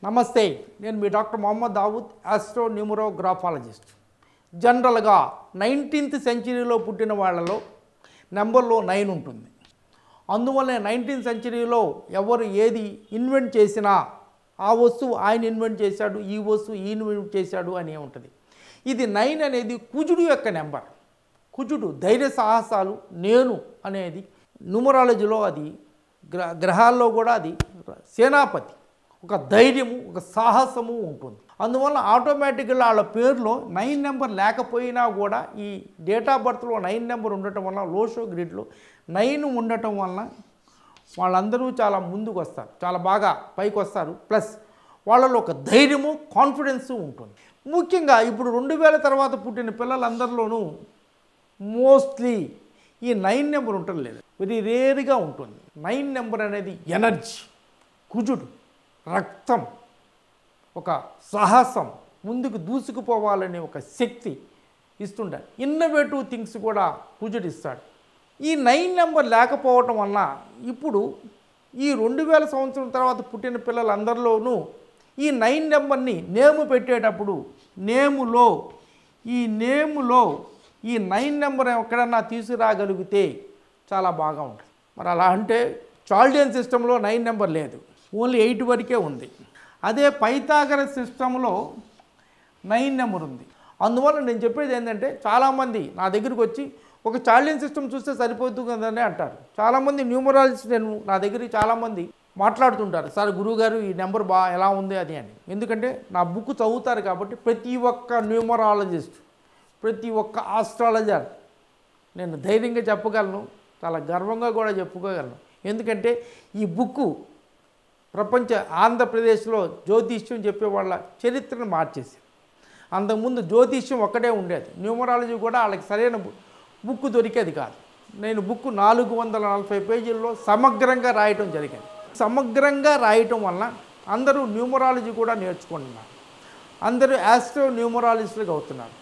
నమస్తే, నేను మీ doctor Mohammed Dawood, astro numerographologist. జనరల్గా 19th సెంచరీలో పుట్టిన వాళ్ళలో నెంబర్లో 9 ఉంటుంది. అందువల్ల 19th సెంచరీలో ఎవరు ఏది ఇన్వెంట్ చేసినా ఆ వస్తువు ఆయన ఇన్వెంట్ చేశాడు, ఈ వస్తువు ఈయన ఇన్వెంట్ చేశాడు అని ఉంటుంది. ఇది 9 అనేది కుజుడు యొక్క నెంబర్. కుజుడు ధైర్య సాహసాలు, నేను అనేది న్యూమరాలజీలో అది గ్రహాల్లో కూడా అది సేనాపతి, ఒక ధైర్యము, ఒక సాహసము ఉంటుంది. అందువల్ల ఆటోమేటిక్గా వాళ్ళ పేరులో 9 నెంబర్ లేకపోయినా కూడా ఈ డేట్ ఆఫ్ బర్త్లో 9 నెంబర్ ఉండటం వల్ల, లోషో గ్రిడ్లో 9 ఉండటం వలన వాళ్ళందరూ చాలా ముందుకు వస్తారు, చాలా బాగా పైకి వస్తారు. ప్లస్ వాళ్ళలో ఒక ధైర్యము, కాన్ఫిడెన్సు ఉంటుంది. ముఖ్యంగా ఇప్పుడు 2000 తర్వాత పుట్టిన పిల్లలందరిలోనూ మోస్ట్లీ ఈ 9 నెంబర్ ఉండటం లేదు, వెరీ రేర్గా ఉంటుంది. 9 నెంబర్ అనేది ఎనర్జీ, కుజుడు, రక్తం, ఒక సాహసం, ముందుకు దూసుకుపోవాలనే ఒక శక్తి ఇస్తుంటాడు. ఇన్నోవేటివ్ థింగ్స్ కూడా కుజుడు ఇస్తాడు. ఈ 9 నెంబర్ లేకపోవటం వలన ఇప్పుడు ఈ 2000 సంవత్సరం తర్వాత పుట్టిన పిల్లలందరిలోనూ ఈ 9 నెంబర్ని నేము పెట్టేటప్పుడు నేములో ఈ 9 నెంబర్ ఎక్కడన్నా తీసుకురాగలిగితే చాలా బాగా ఉంటుంది. మరి అలా అంటే చాల్డియన్ సిస్టంలో 9 నెంబర్ లేదు, ఓన్లీ 8 వరకే ఉంది. అదే పైథాగరస్ సిస్టంలో 9 నెంబర్ ఉంది. అందువల్ల నేను చెప్పేది ఏంటంటే, చాలామంది నా దగ్గరికి వచ్చి ఒక చాల్డియన్ సిస్టమ్ చూస్తే సరిపోతుంది కదని అంటారు. చాలామంది న్యూమరాలజిస్ట్ నా దగ్గరికి చాలామంది మాట్లాడుతుంటారు, సార్ గురువుగారు ఈ నెంబర్ ఎలా ఉంది అది అని. ఎందుకంటే నా బుక్ చదువుతారు కాబట్టి ప్రతి ఒక్క న్యూమరాలజిస్ట్, ప్రతి ఒక్క ఆస్ట్రాలజర్ నేను ధైర్యంగా చెప్పగలను, చాలా గర్వంగా కూడా చెప్పుకోగలను. ఎందుకంటే ఈ బుక్కు ప్రపంచ ఆంధ్రప్రదేశ్లో జ్యోతిష్యం చెప్పే వాళ్ళ చరిత్రను మార్చేసి, అంతకుముందు జ్యోతిష్యం ఒక్కటే ఉండేది, న్యూమరాలజీ కూడా వాళ్ళకి సరైన బుక్ దొరికేది కాదు. నేను బుక్ 440 పేజీల్లో సమగ్రంగా రాయటం జరిగింది. సమగ్రంగా రాయటం వలన అందరూ న్యూమరాలజీ కూడా నేర్చుకుంటున్నారు, అందరూ ఆస్ట్రో న్యూమరాలజిస్టులుగా అవుతున్నారు.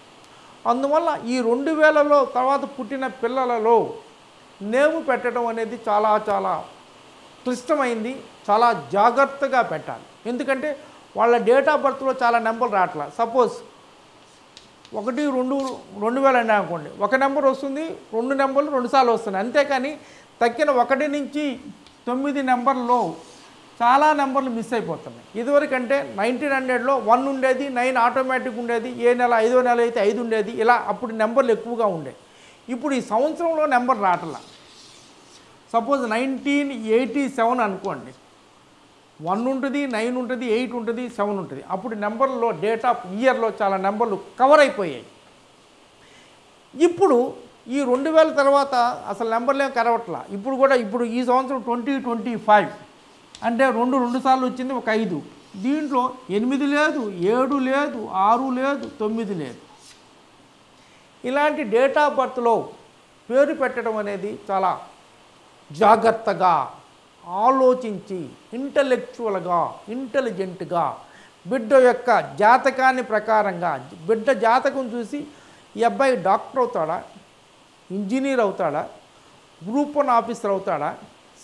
అందువల్ల ఈ 2000లో తర్వాత పుట్టిన పిల్లలలో నేము పెట్టడం అనేది చాలా చాలా క్లిష్టమైంది, చాలా జాగ్రత్తగా పెట్టాలి. ఎందుకంటే వాళ్ళ డేట్ ఆఫ్ బర్త్లో చాలా నెంబర్లు రావట్లా. సపోజ్ 1, 2, 2000 అన్నా అనుకోండి, ఒక నెంబర్ వస్తుంది, 2 నెంబర్లు 2 సార్లు వస్తున్నాయి. అంతేకాని తక్కిన 1 నుంచి 9 నెంబర్లో చాలా నెంబర్లు మిస్ అయిపోతున్నాయి. ఇదివరకంటే 1900లో 1 ఉండేది, 9 ఆటోమేటిక్ ఉండేది, ఏ నెల 5వ నెల అయితే 5 ఉండేది, ఇలా అప్పుడు నెంబర్లు ఎక్కువగా ఉండేవి. ఇప్పుడు ఈ సంవత్సరంలో నెంబర్ రావట్లా. సపోజ్ 1987 అనుకోండి, 1 ఉంటుంది, 9 ఉంటుంది, 8 ఉంటుంది, 7 ఉంటుంది. అప్పుడు నెంబర్లో డేట్ ఆఫ్ ఇయర్లో చాలా నెంబర్లు కవర్ అయిపోయాయి. ఇప్పుడు ఈ 2000 తర్వాత అసలు నెంబర్లేం కరవట్లా. ఇప్పుడు ఈ సంవత్సరం 2025 అంటే 2 సార్లు వచ్చింది, ఒక 5. దీంట్లో 8 లేదు, 7 లేదు, 6 లేదు, 9 లేదు. ఇలాంటి డేట్ ఆఫ్ బర్త్లో పేరు పెట్టడం అనేది చాలా జాగ్రత్తగా ఆలోచించి, ఇంటలెక్చువల్గా, ఇంటెలిజెంట్గా, బిడ్డ యొక్క జాతకాన్ని ప్రకారంగా, బిడ్డ జాతకం చూసి ఈ అబ్బాయి డాక్టర్ అవుతాడా, ఇంజనీర్ అవుతాడా, గ్రూప్ 1 ఆఫీసర్ అవుతాడా,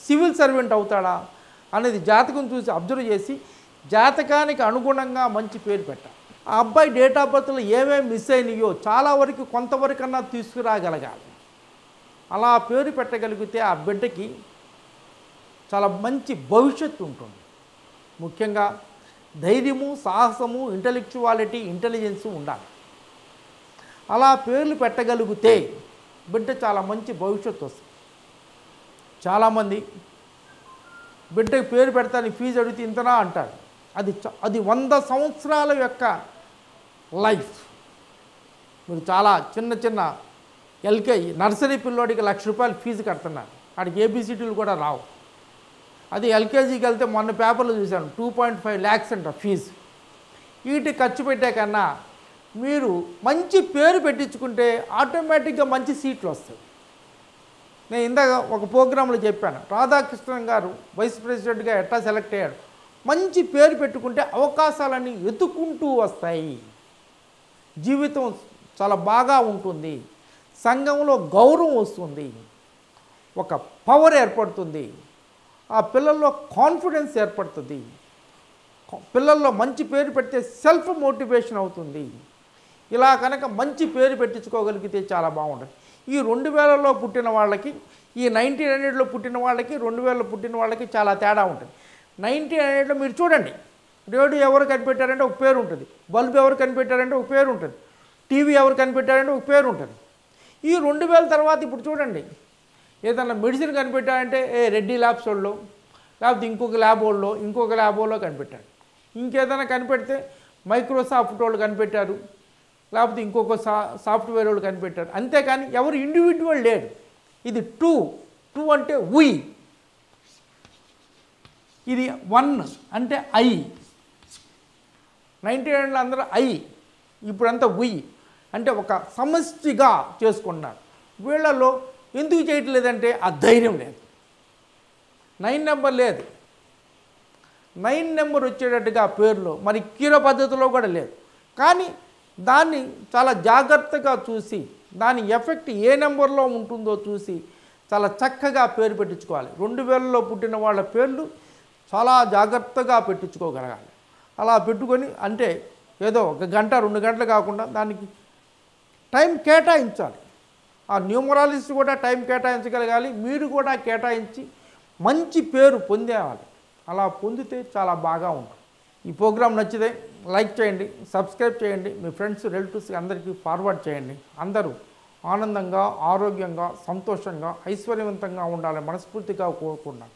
సివిల్ సర్వెంట్ అవుతాడా అనేది జాతకం చూసి అబ్జర్వ్ చేసి జాతకానికి అనుగుణంగా మంచి పేరు పెట్టాలి. ఆ అబ్బాయి డేట్ ఆఫ్ బర్త్లో ఏమేమి మిస్ అయినాయో చాలా వరకు కొంతవరకన్నా తీసుకురాగలగాలి. అలా పేరు పెట్టగలిగితే ఆ బిడ్డకి చాలా మంచి భవిష్యత్తు ఉంటుంది. ముఖ్యంగా ధైర్యము, సాహసము, ఇంటెలెక్చువాలిటీ, ఇంటెలిజెన్సు ఉండాలి. అలా పేర్లు పెట్టగలిగితే బిడ్డ చాలా మంచి భవిష్యత్తు వస్తుంది. చాలామంది బిడ్డకి పేరు పెడతానికి ఫీజు అడిగితే ఇంతనా అంటారు. అది 100 సంవత్సరాల యొక్క లైఫ్. మీరు చాలా చిన్న ఎల్కేజీ నర్సరీ పిల్లోడికి ₹1,00,000 ఫీజు కడుతున్నారు, వాడికి ఏబిసిడీలు కూడా రావు. అది ఎల్కేజీకి వెళ్తే మొన్న పేపర్లో చూశాను 2.5 lakhs అంట ఫీజు. వీటికి ఖర్చు పెట్టే కన్నా మీరు మంచి పేరు పెట్టించుకుంటే ఆటోమేటిక్గా మంచి సీట్లు వస్తాయి. నేను ఇందాక ఒక ప్రోగ్రాంలో చెప్పాను, రాధాకృష్ణన్ గారు వైస్ ప్రెసిడెంట్గా ఎట్లా సెలెక్ట్ అయ్యాడు. మంచి పేరు పెట్టుకుంటే అవకాశాలన్నీ ఎత్తుకుంటూ వస్తాయి, జీవితం చాలా బాగా ఉంటుంది, సంఘంలో గౌరవం వస్తుంది, ఒక పవర్ ఏర్పడుతుంది, ఆ పిల్లల్లో కాన్ఫిడెన్స్ ఏర్పడుతుంది. పిల్లల్లో మంచి పేరు పెడితే సెల్ఫ్ మోటివేషన్ అవుతుంది. ఇలా కనుక మంచి పేరు పెట్టించుకోగలిగితే చాలా బాగుంటుంది. ఈ 2000లో పుట్టిన వాళ్ళకి, ఈ 1900లో పుట్టిన వాళ్ళకి, 2000లో పుట్టిన వాళ్ళకి చాలా తేడా ఉంటుంది. 1900లో మీరు చూడండి, రేడియో ఎవరు కనిపెట్టారంటే ఒక పేరు ఉంటుంది, బల్బు ఎవరు కనిపెట్టారంటే ఒక పేరు ఉంటుంది, టీవీ ఎవరు కనిపెట్టారంటే ఒక పేరు ఉంటుంది. ఈ 2000 తర్వాత ఇప్పుడు చూడండి, ఏదన్నా మెడిసిన్ కనిపెట్టారంటే రెడ్డి ల్యాబ్స్ వాళ్ళు, లేకపోతే ఇంకొక ల్యాబ్ వాళ్ళు కనిపెట్టారు. ఇంకేదైనా కనిపెడితే మైక్రోసాఫ్ట్ వాళ్ళు కనిపెట్టారు, లేకపోతే ఇంకొక సాఫ్ట్వేర్ వాళ్ళు కనిపెట్టారు. అంతేకాని ఎవరు ఇండివిజువల్ లేడు. ఇది టూ అంటే ఉయ్, ఇది 1 అంటే ఐ. 1900లో అందరూ ఐ, ఇప్పుడంతా ఉయ్ అంటే ఒక సమష్టిగా చేసుకున్నారు. వీళ్ళలో ఎందుకు చేయట్లేదంటే ఆ ధైర్యం లేదు. 9 నెంబర్ లేదు. 9 నెంబర్ వచ్చేటట్టుగా పేరులో మరి కీర పద్ధతిలో కూడా లేదు. కానీ దాన్ని చాలా జాగ్రత్తగా చూసి, దాని ఎఫెక్ట్ ఏ నెంబర్లో ఉంటుందో చూసి చాలా చక్కగా పేరు పెట్టించుకోవాలి. 2000లో పుట్టిన వాళ్ళ పేర్లు చాలా జాగ్రత్తగా పెట్టించుకోగలగాలి. అలా పెట్టుకొని అంటే ఏదో 1 గంట 2 గంటలు కాకుండా దానికి టైం కేటాయించాలి. ఆ న్యూమరాలజిస్ట్ కూడా టైం కేటాయించగలగాలి, మీరు కూడా కేటాయించి మంచి పేరు పొందేవాలి. అలా పొందితే చాలా బాగా ఉంటుంది. ఈ ప్రోగ్రాం నచ్చితే లైక్ చేయండి, సబ్స్క్రైబ్ చేయండి, మీ ఫ్రెండ్స్ రిలేటివ్స్కి అందరికీ ఫార్వర్డ్ చేయండి. అందరూ ఆనందంగా, ఆరోగ్యంగా, సంతోషంగా, ఐశ్వర్యవంతంగా ఉండాలని మనస్ఫూర్తిగా కోరుకున్నాను.